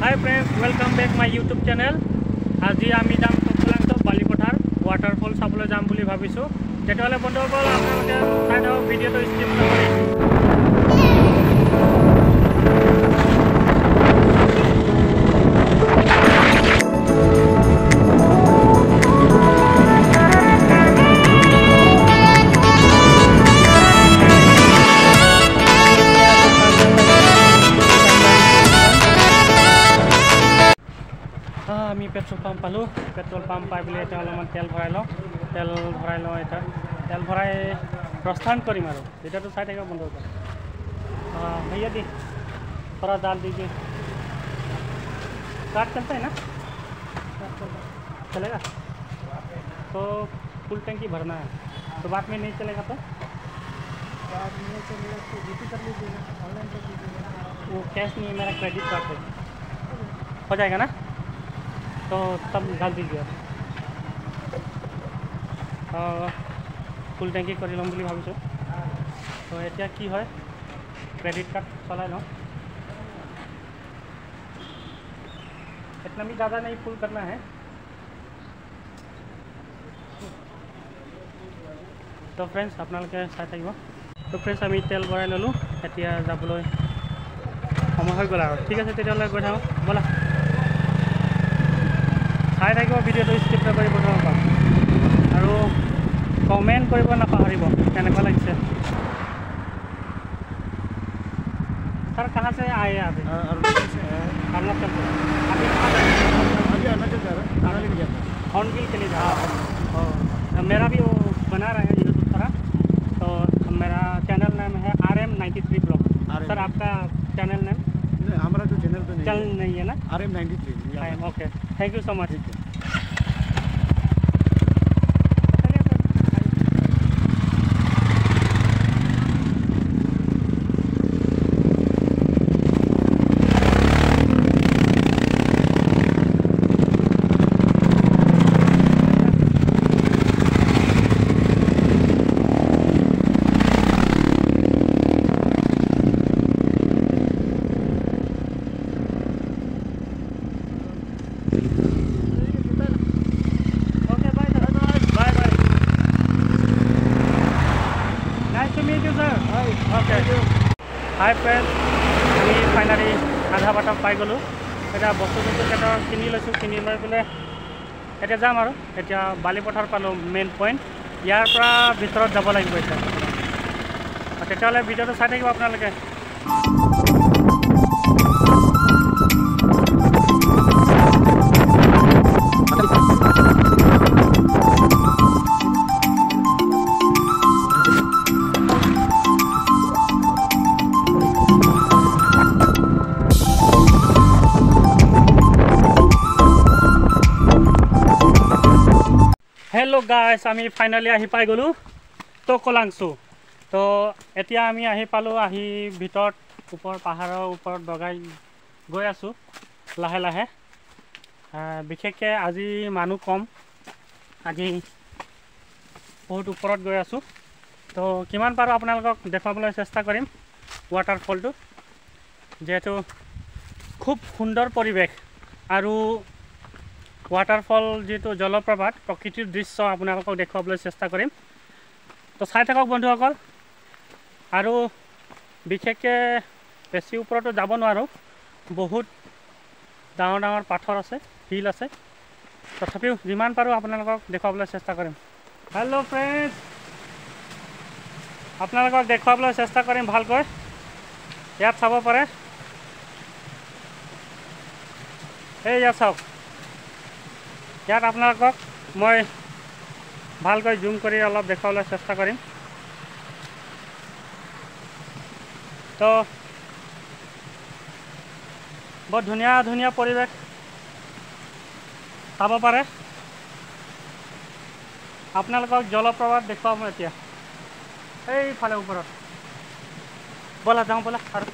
Hi friends, welcome back my YouTube channel. आज आमी जाम टकलांग बालीपथार waterfall चाबले जाम बुली भाबिছো। तेतियाले बंधुসকল आपनालोके चाइ थाকক भिडिओটো स्किप नकरि। আমি পেট্রোল পাম্প পালো। পেট্রোল পাম্প পাই বলে এটা অলপমান তেল ভৰাই লওঁ। এটা তেল ভৰাই प्रस्थान करीम आरो এটা तो साइड का बंद होगा। भैया दी थोड़ा डाल दीजिए। कार चलता है ना, चलेगा तो फुल टंकी भरना है। तो बाद में नहीं चलेगा तो बाद में चलेगा तो जीपी कर लीजिएगा, ऑनलाइन कर दीजिएगा। वो कैश नहीं है, मेरा क्रेडिट कार्ड है, हो जाएगा ना, तो तब डाल दीजिए। फुल टैंकी कर लम বুলি ভাবিছো। तो এতিয়া কি হয়, क्रेडिट कार्ड चलाई लो। इतना भी ज़्यादा नहीं फुल करना है। तो फ्रेंड्स आपनालोके चाइ থাকিব। तो फ्रेंड्स आमी तेल भराइ ललो। এতিয়া যাবলৈ সময় হৈ গ'ল আৰু। ঠিক আছে, তেতিয়াহ'লে গৈ থাকোঁ ব'লা। চাই থাকিব ভিডিঅ'টো, স্কিপ নকৰি প্ৰথমৰ পৰা, আৰু कमेंट কৰিব নাপাহৰিব কেনেকুৱা লাগিছে। सर कहाँ से आए हैं अभी? अरुणाचल से। अरुणाचल से अभी अरुणाचल जा रहा है, खाना लेके जाता है, हॉर्नबिल के लिए जा रहा है। मेरा भी वो बना रहे हैं यूट्यूब पर। तो मेरा चैनल नाम है RM93 ब्लॉग। सर आपका चैनल नाम? हमारा जो चैनल तो चैनल नहीं है ना, RM93। Okay, thank you so much. Hi friends, আমি ফাইনালি আধা বাটা পাই গ'লোঁ। এতিয়া বস্তু কিনি লৈছোঁ। কিনি লৈ পেলাই এতিয়া যাম আৰু। এতিয়া বালিপথাৰ পালোঁ, মেইন পইণ্ট। ইয়াৰ পৰা ভিতৰত যাব লাগিব এতিয়া। তেতিয়াহ'লে ভিডিঅ'টো চাই থাকিব আপোনালোকে। हेलो गाइस, आमी फाइनली आহি পাই গ'লোঁ টকলাংচু। तो এতিয়া আমি আহি পালোঁ। আহি ভিতৰত ওপৰ পাহাৰৰ ওপৰত বগাই গৈ আছোঁ লাহে লাহে। বিশেষকৈ আজি মানুহ কম, আজি বহুত ওপৰত গৈ আছোঁ। তো কিমান পাৰোঁ আপোনালোকক দেখুৱাবলৈ চেষ্টা কৰিম ৱাটাৰফলটো। যিহেতু খুব সুন্দৰ পৰিৱেশ আৰু वाटरफल जी जलप्रपात प्रकृतिर दृश्य आपनालोকক देखुवाবলৈ চেষ্টা কৰিম। तो চাই থাকক বন্ধুসকল। আৰু বিশেষকৈ বেছি ওপৰতো যাব নোৱাৰোঁ, বহুত ডাঙৰ ডাঙৰ পাথৰ আছে, হিল আছে। তথাপিও যিমান পাৰোঁ আপোনালোকক দেখুৱাবলৈ চেষ্টা কৰিম। হেল্ল' ফ্ৰেণ্ডছ, আপোনালোকক দেখুৱাবলৈ চেষ্টা কৰিম ভালকৈ। ইয়াত চাব পাৰে, এই ইয়াত চাওক। ইয়াত আপোনালোকক মই ভালকৈ জুম কৰি অলপ দেখুৱাবলৈ চেষ্টা কৰিম। তো বৰ ধুনীয়া ধুনীয়া পৰিৱেশ চাব পাৰে। আপোনালোকক জলপ্ৰপাত দেখুৱাম এতিয়া এইফালে ওপৰত। ব'লা যাওঁ ব'লা। আৰু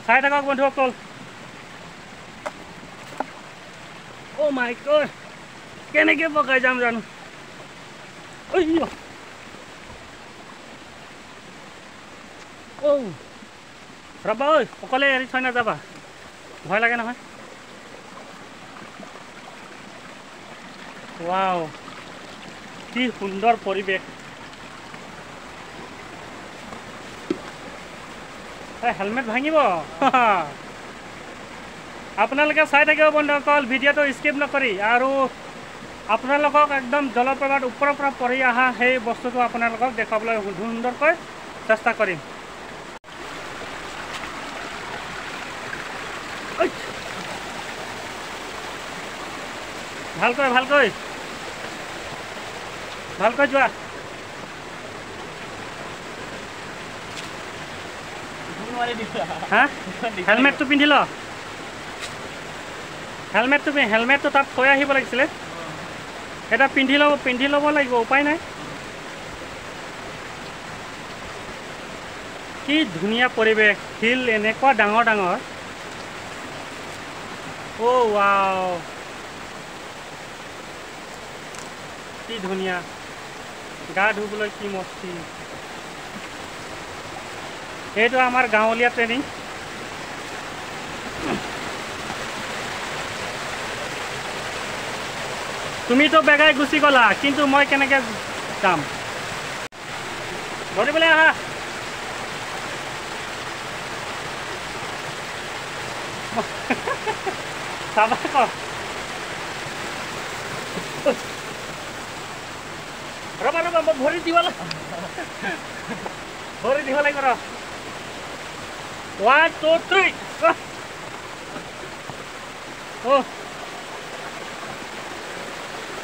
চাই থাকক বন্ধুসকল। ও মাই গড, কেনেকৈ বগাই যাম জানো। ৰ'বা ঐ অকলে এৰি থৈ নাযাবা ভয় লাগে নহয় ৱাও কি সুন্দৰ পৰিৱেশ হেলমেট ভাঙিব আপোনালোকে চাই থাকিব বন্ধুসকল ভিডিঅ'টো স্কিপ নকৰি আৰু আপোনালোকক একদম জলপ্ৰপাত ওপৰৰ পৰা পৰি অহা সেই বস্তুটো আপোনালোকক দেখাবলৈ সুন্দৰকৈ চেষ্টা কৰিম ভালকৈ ভালকৈ ভালকৈ যোৱা হা হেলমেটটো পিন্ধি ল হেলমেটটো তাত থৈ আহিব লাগিছিলে এটা পিন্ধি ল'ব লাগিব উপায় নাই কি ধুনীয়া পৰিৱেশ শিল এনেকুৱা ডাঙৰ ডাঙৰ ৱাও কি ধুনীয়া গা ধুবলৈ কি মস্তি এইটো আমাৰ গাঁৱলীয়া ট্ৰেইনিং তুমিতো বেগাই গুচি গ'লা কিন্তু মই কেনেকৈ যাম ধৰিবলৈ আহা চাবা আকৌ ৰ'বা মই ভৰি দিব লাগিব ৰ 1 2 3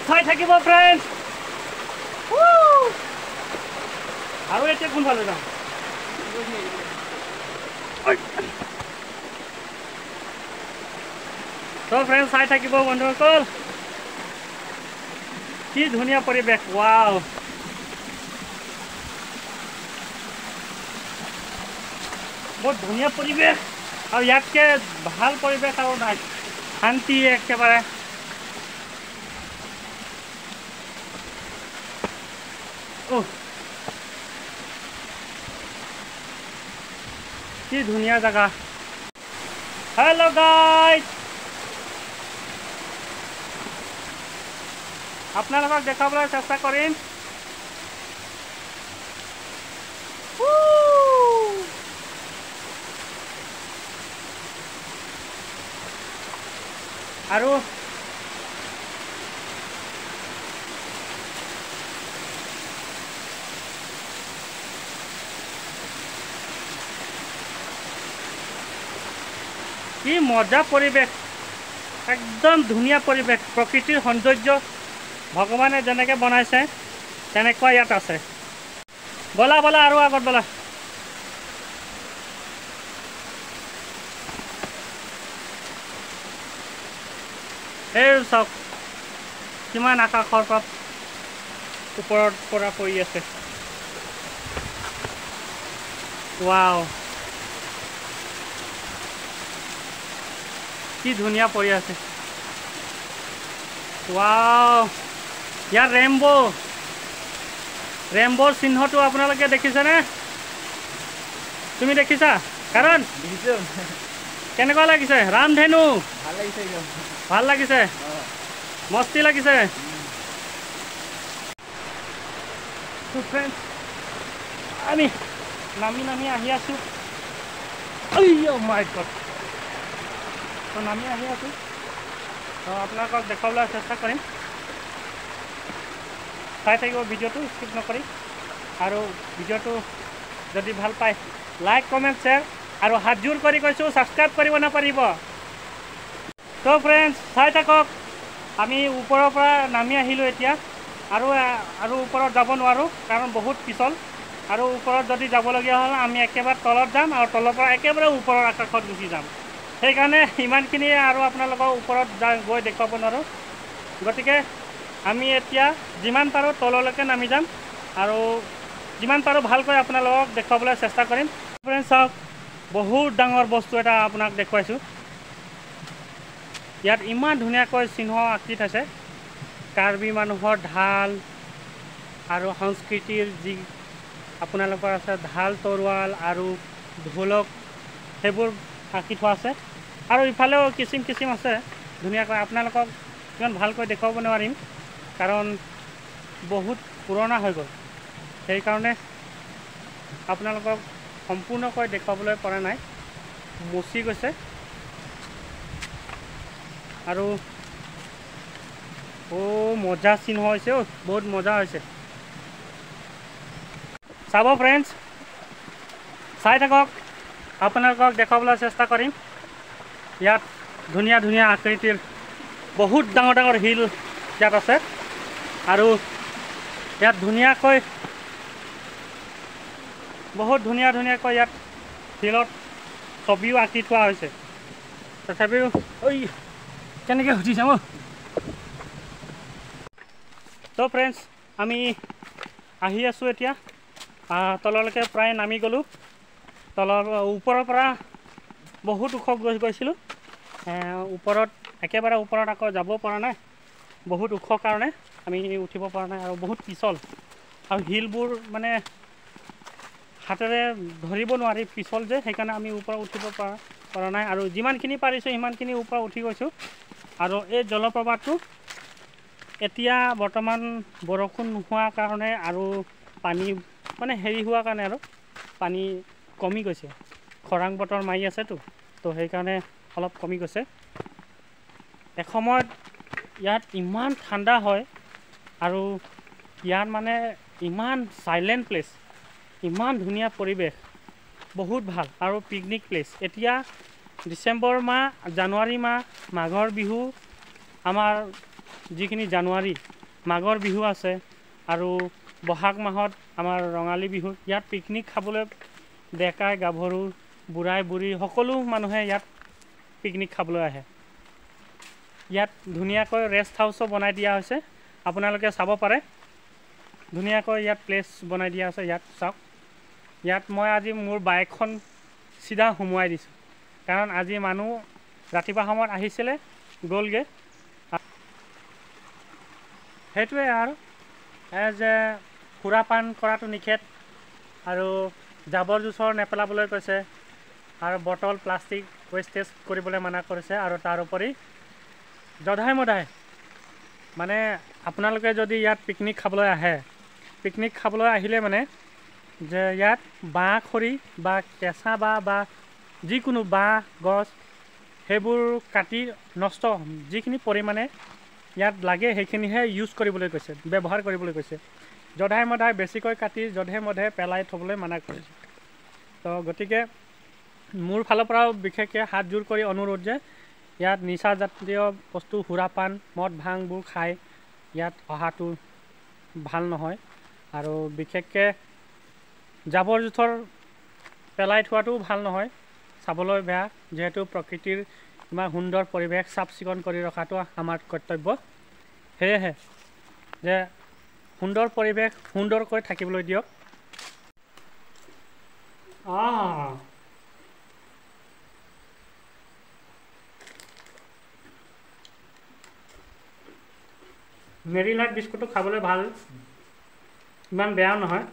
চাই থাকিব ফ্ৰেণ্ডছ আৰু এতিয়া কোনফালে যাম তো ফ্ৰেণ্ডছ চাই থাকিব বন্ধুসকল কি ধুনীয়া পৰিৱেশ ৱাও বহুত ধুনীয়া পৰিৱেশ আৰু ইয়াতকৈ ভাল পৰিৱেশ আৰু নাই শান্তি একেবাৰে কি ধুনীয়া জায়গা হেল্ল' গাইজ আপোনালোকক দেখাবলৈ চেষ্টা কৰিম আৰু কি মজা পৰিৱেশ একদম ধুনীয়া পৰিৱেশ প্ৰকৃতিৰ সৌন্দৰ্য ভগৱানে যেনেকৈ বনাইছে তেনেকুৱা ইয়াত আছে বলা বলা আৰু আগত বলা এই চাওক কিমান আকাশৰ পাত ওপৰত পৰা পৰি আছে ৱাও কি ধুনীয়া পৰি আছে ৱাও ইয়াৰ ৰেম্বৰ চিহ্নটো আপোনালোকে দেখিছেনে তুমি দেখিছা কাৰণ কেনেকুৱা লাগিছে ৰামধেনু ভাল লাগিছে মস্তি লাগিছে আমি নামি আহি আছো মাই গড তো নামি আহি আছো তো আপোনালোকক দেখাবলৈ চেষ্টা কৰিম চাই থাকিব ভিডিঅ'টো স্কিপ নকৰি আৰু ভিডিঅ'টো যদি ভাল পায় লাইক কমেণ্ট শ্বেয়াৰ আৰু হাত জোৰ কৰি কৈছোঁ ছাবস্ক্ৰাইব কৰিব নাপাৰিব তো ফ্ৰেণ্ডছ চাই থাকক আমি ওপৰৰ পৰা নামি আহিলোঁ এতিয়া আৰু ওপৰত যাব নোৱাৰোঁ কাৰণ বহুত পিছল আৰু ওপৰত যদি যাবলগীয়া হয় আমি একেবাৰে তলত যাম আৰু তলৰ পৰা একেবাৰে ওপৰৰ আকাশত গুচি যাম সেইকাৰণে ইমানখিনিয়ে আৰু আপোনালোকৰ ওপৰত গৈ দেখুৱাব নোৱাৰোঁ গতিকে আমি এতিয়া যিমান পাৰোঁ তললৈকে নামি যাম আৰু যিমান পাৰোঁ ভালকৈ আপোনালোকক দেখুৱাবলৈ চেষ্টা কৰিম ফ্ৰেণ্ডছ চাওক বহুত ডাঙৰ বস্তু এটা আপোনাক দেখুৱাইছোঁ ইয়াত ইমান ধুনীয়াকৈ চিহ্ন আঁকি থৈছে কাৰ্বি মানুহৰ ঢাল আৰু সংস্কৃতিৰ যি আপোনালোকৰ আছে ঢাল তৰোৱাল আৰু ঢোলক সেইবোৰ আঁকি থোৱা আছে আৰু ইফালেও কিচিম কিচিম আছে ধুনীয়াকৈ আপোনালোকক ইমান ভালকৈ দেখুৱাব নোৱাৰিম কাৰণ বহুত পুৰণা হৈ গ'ল সেইকাৰণে আপোনালোকক সম্পূৰ্ণকৈ দেখুৱাবলৈ পৰা নাই মচি গৈছে আৰু মজা চিন হৈছে বহুত মজা হৈছে চাব ফ্ৰেণ্ডছ চাই থাকক আপোনালোকক দেখুৱাবলৈ চেষ্টা কৰিম ইয়াত ধুনীয়া ধুনীয়া আকৃতিৰ বহুত ডাঙৰ ডাঙৰ শিল ইয়াত আছে আৰু ইয়াত ধুনীয়াকৈ বহুত ধুনীয়া ধুনীয়াকৈ ইয়াত শিলত ছবিও আঁকি থোৱা হৈছে তথাপিও ঐ কেনেকৈ উঠিছে মোৰ তো ফ্ৰেণ্ডছ আমি আহি আছোঁ এতিয়া তললৈকে প্ৰায় নামি গ'লোঁ তলৰ ওপৰৰ পৰা বহুত ওখ গৈছিলোঁ ওপৰত একেবাৰে ওপৰত আকৌ যাব পৰা নাই বহুত ওখ কাৰণে আমি উঠিব পৰা নাই আৰু বহুত পিছল আৰু শিলবোৰ মানে হাতেৰে ধৰিব নোৱাৰি পিছল যে সেইকাৰণে আমি ওপৰত উঠিব পৰা নাই আৰু যিমানখিনি পাৰিছোঁ সিমানখিনি ওপৰত উঠি গৈছোঁ আৰু এই জলপ্ৰপাতটো এতিয়া বৰ্তমান বৰষুণ নোহোৱাৰ কাৰণে আৰু পানী মানে হেৰি হোৱাৰ কাৰণে আৰু পানী কমি গৈছে খৰাং বতৰ মাৰি আছেতো তো সেইকাৰণে অলপ কমি গৈছে এসময়ত ইয়াত ইমান ঠাণ্ডা হয় আৰু ইয়াত মানে ইমান চাইলেণ্ট প্লেচ ইমান ধুনীয়া পৰিৱেশ বহুত ভাল আৰু পিকনিক প্লেচ এতিয়া ডিচেম্বৰ মাহ জানুৱাৰী মাহ মাঘৰ বিহু আমাৰ যিখিনি জানুৱাৰী মাঘৰ বিহু আছে আৰু বহাগ মাহত আমাৰ ৰঙালী বিহু ইয়াত পিকনিক খাবলৈ ডেকাই গাভৰু বুঢ়াই বুঢ়ী সকলো মানুহে ইয়াত পিকনিক খাবলৈ আহে ইয়াত ধুনীয়াকৈ ৰেষ্ট হাউচো বনাই দিয়া হৈছে আপোনালোকে চাব পাৰে ধুনীয়াকৈ ইয়াত প্লেচ বনাই দিয়া আছে ইয়াত চাওক ইয়াত মই আজি মোৰ বাইকখন চিধা সোমোৱাই দিছোঁ কাৰণ আজি মানুহ ৰাতিপুৱা সময়ত আহিছিলে গ'লগৈ সেইটোৱে আৰু যে সুৰাপান কৰাটো নিষেধ আৰু জাবৰ জোঁথৰ নেপেলাবলৈ কৈছে আৰু বটল প্লাষ্টিক ৱেষ্টেজ কৰিবলৈ মানা কৰিছে আৰু তাৰোপৰি যধাই মধাই মানে আপোনালোকে যদি ইয়াত পিকনিক খাবলৈ আহে পিকনিক খাবলৈ আহিলে মানে যে ইয়াত বাঁহ খৰি বা কেঁচা বাঁহ বা যিকোনো বাঁহ গছ সেইবোৰ কাটি নষ্ট যিখিনি পৰিমাণে ইয়াত লাগে সেইখিনিহে ইউজ কৰিবলৈ কৈছে ব্যৱহাৰ কৰিবলৈ কৈছে যধাই মধাই বেছিকৈ কাটি যধে মধে পেলাই থ'বলৈ মানা কৰিছে তো গতিকে মোৰ ফালৰ পৰাও বিশেষকৈ হাত জোৰ কৰি অনুৰোধ যে ইয়াত নিচাজাতীয় বস্তু সুৰাপান মদ ভাংবোৰ খাই ইয়াত অহাটো ভাল নহয় আৰু বিশেষকৈ জাবৰ জোঁথৰ পেলাই থোৱাটোও ভাল নহয় চাবলৈ বেয়া যিহেতু প্ৰকৃতিৰ ইমান সুন্দৰ পৰিৱেশ চাফ চিকুণ কৰি ৰখাটো আমাৰ কৰ্তব্য সেয়েহে যে সুন্দৰ পৰিৱেশ সুন্দৰকৈ থাকিবলৈ দিয়ক মেৰী লাইট বিস্কুটটো খাবলৈ ভাল ইমান বেয়াও নহয়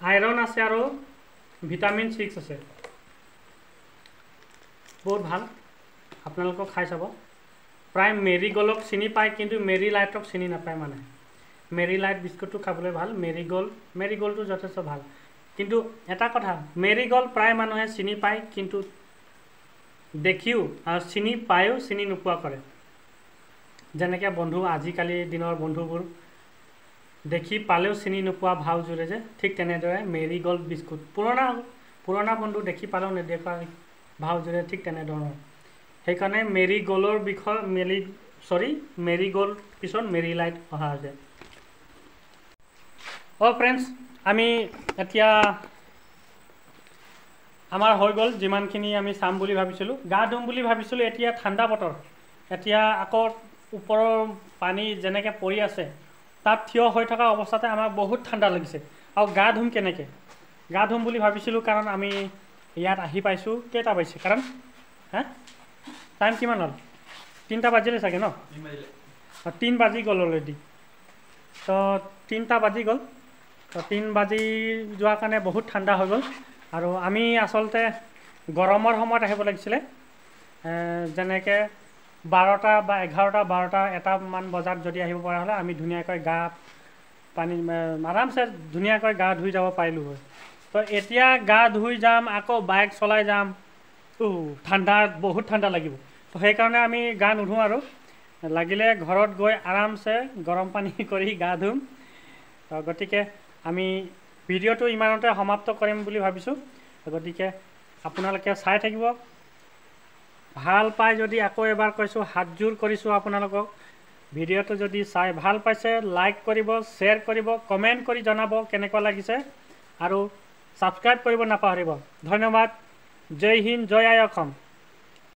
আইৰণ আছে আৰু ভিটামিন 6 আছে বহুত ভাল আপোনালোকক খাই চাব প্ৰায় মেৰী গ'ল্ডক চিনি পায় কিন্তু মেৰী লাইটক চিনি নাপায় মানে মেৰী লাইট বিস্কুটটো খাবলৈ ভাল মেৰী গ'ল্ডটো যথেষ্ট ভাল কিন্তু এটা কথা মেৰী গ'ল্ড প্ৰায় মানুহে চিনি পায় কিন্তু দেখিও আৰু চিনি পায়ো চিনি নোপোৱা কৰে যেনেকৈ বন্ধু আজিকালি দিনৰ বন্ধুবোৰ দেখি পালেও চিনি নোপোৱা ভাও জোৰে যে ঠিক তেনেদৰে মেৰী গ'ল্ড বিস্কুট পুৰণা বন্ধু দেখি পালেও নেদেখা ভাও জোৰে ঠিক তেনেধৰণৰ সেইকাৰণে মেৰী গ'ল্ডৰ বিষয় মেৰী গ'ল্ড পিছত মেৰী লাইট অহা হৈছে ফ্ৰেণ্ডছ আমি এতিয়া আমাৰ হৈ গ'ল যিমানখিনি আমি চাম বুলি ভাবিছিলোঁ গা ধুম বুলি ভাবিছিলোঁ এতিয়া ঠাণ্ডা বতৰ এতিয়া আকৌ ওপৰৰ পানী যেনেকৈ পৰি আছে তাত থিয় হৈ থকা অৱস্থাতে আমাক বহুত ঠাণ্ডা লাগিছে আৰু গা ধুম কেনেকৈ গা ধুম বুলি ভাবিছিলোঁ কাৰণ আমি ইয়াত আহি পাইছোঁ কেইটা বাজিছে কাৰণ টাইম কিমান হ'ল 3টা বাজিলে চাগে ন 3 বাজি গ'ল অলৰেডি তো 3টা বাজি গ'ল তো 3 বাজি যোৱাৰ কাৰণে বহুত ঠাণ্ডা হৈ গ'ল আৰু আমি আচলতে গৰমৰ সময়ত আহিব লাগিছিলে যেনেকৈ 12টা বা 11টা 12টা এটামান বজাত যদি আহিব পৰা হ'লে আমি ধুনীয়াকৈ গা পানী আৰামছে ধুনীয়াকৈ গা ধুই যাব পাৰিলোঁ হয় তো এতিয়া গা ধুই যাম আকৌ বাইক চলাই যাম ঠাণ্ডা বহুত ঠাণ্ডা লাগিব তো সেইকাৰণে আমি গা নুধোঁ আৰু লাগিলে ঘৰত গৈ আৰামছে গৰম পানী কৰি গা ধুম তো গতিকে আমি ভিডিঅ'টো ইমানতে সমাপ্ত কৰিম বুলি ভাবিছোঁ গতিকে আপোনালোকে চাই থাকিব ভাল পাই যদি আকৌ এবাৰ কৈছোঁ হাতযোৰ কৰিছোঁ আপোনালোকক ভিডিঅ'টো যদি চাই ভাল পাইছে লাইক কৰিব শ্বেয়াৰ কৰিব কমেণ্ট কৰি জনাব কেনেকুৱা লাগিছে আৰু ছাবস্ক্ৰাইব কৰিব নাপাহৰিব ধন্যবাদ জয় হিন্দ জয় আই অসম